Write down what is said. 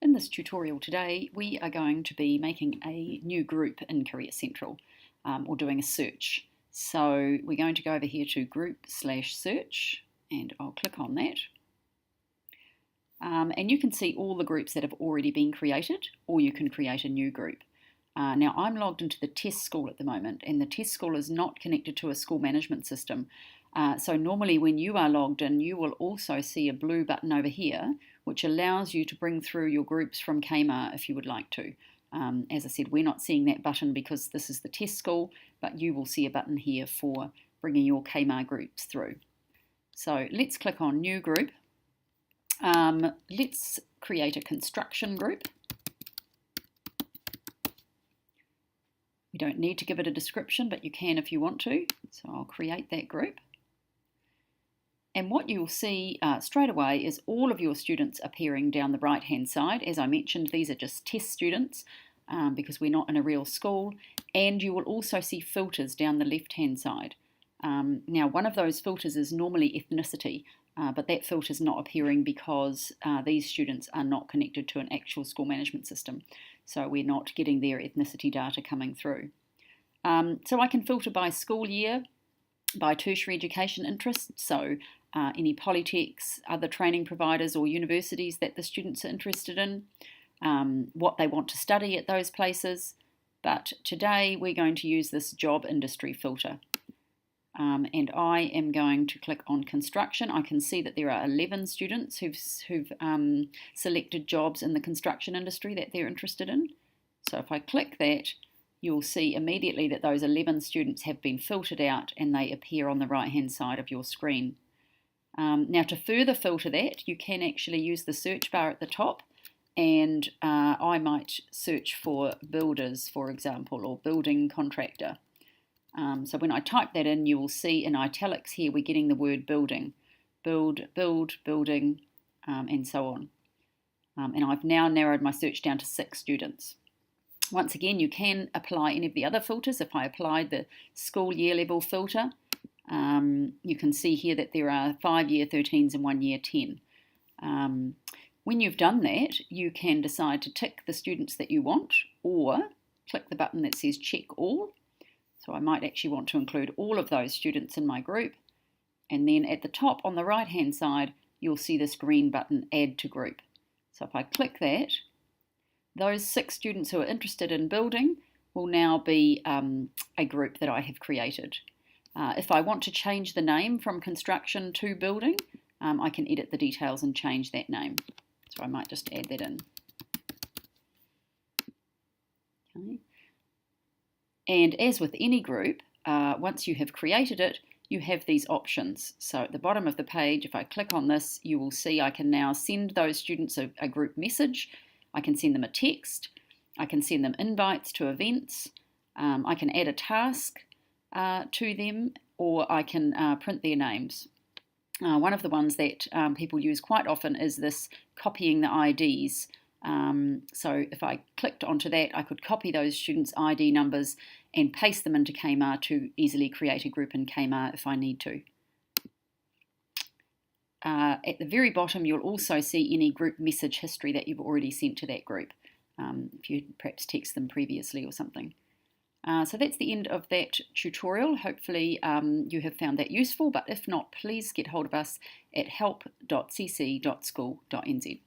In this tutorial today, we are going to be making a new group in Career Central, or doing a search. So we're going to go over here to group/search, and I'll click on that. And you can see all the groups that have already been created, or you can create a new group. Now I'm logged into the test school at the moment, and the test school is not connected to a school management system. So normally when you are logged in, you will also see a blue button over here, which allows you to bring through your groups from Kmart if you would like to. As I said, we're not seeing that button because this is the test school, but you will see a button here for bringing your Kmart groups through. So let's click on New Group. Let's create a construction group. We don't need to give it a description, but you can if you want to. So I'll create that group. And what you'll see straight away is all of your students appearing down the right hand side. As I mentioned, these are just test students because we're not in a real school. And you will also see filters down the left hand side. Now one of those filters is normally ethnicity, but that filter is not appearing because these students are not connected to an actual school management system. So we're not getting their ethnicity data coming through. So I can filter by school year, by tertiary education interest, so any polytechs, other training providers or universities that the students are interested in, what they want to study at those places. But today we're going to use this job industry filter. And I am going to click on construction. I can see that there are 11 students who've selected jobs in the construction industry that they're interested in. So if I click that, you'll see immediately that those 11 students have been filtered out and they appear on the right hand side of your screen. Now to further filter that, you can actually use the search bar at the top, and I might search for builders, for example, or building contractor. So when I type that in, you will see in italics here we're getting the word building, build, building, and so on. And I've now narrowed my search down to 6 students. Once again, you can apply any of the other filters. If I applied the school year level filter, you can see here that there are 5-year 13s and 1-year 10. When you've done that, you can decide to tick the students that you want, or click the button that says check all. So I might actually want to include all of those students in my group. And then at the top on the right hand side, you'll see this green button, add to group. So if I click that, those 6 students who are interested in building will now be a group that I have created. If I want to change the name from construction to building, I can edit the details and change that name. So I might just add that in. Okay. And as with any group, once you have created it, you have these options. So at the bottom of the page, if I click on this, you will see I can now send those students a group message. I can send them a text. I can send them invites to events. I can add a task to them, or I can print their names. One of the ones that people use quite often is this copying the IDs. So if I clicked onto that, I could copy those students' ID numbers and paste them into Kmart to easily create a group in Kmart if I need to. At the very bottom, you'll also see any group message history that you've already sent to that group, if you perhaps text them previously or something. So that's the end of that tutorial. Hopefully you have found that useful, but if not, please get hold of us at help.cc.school.nz.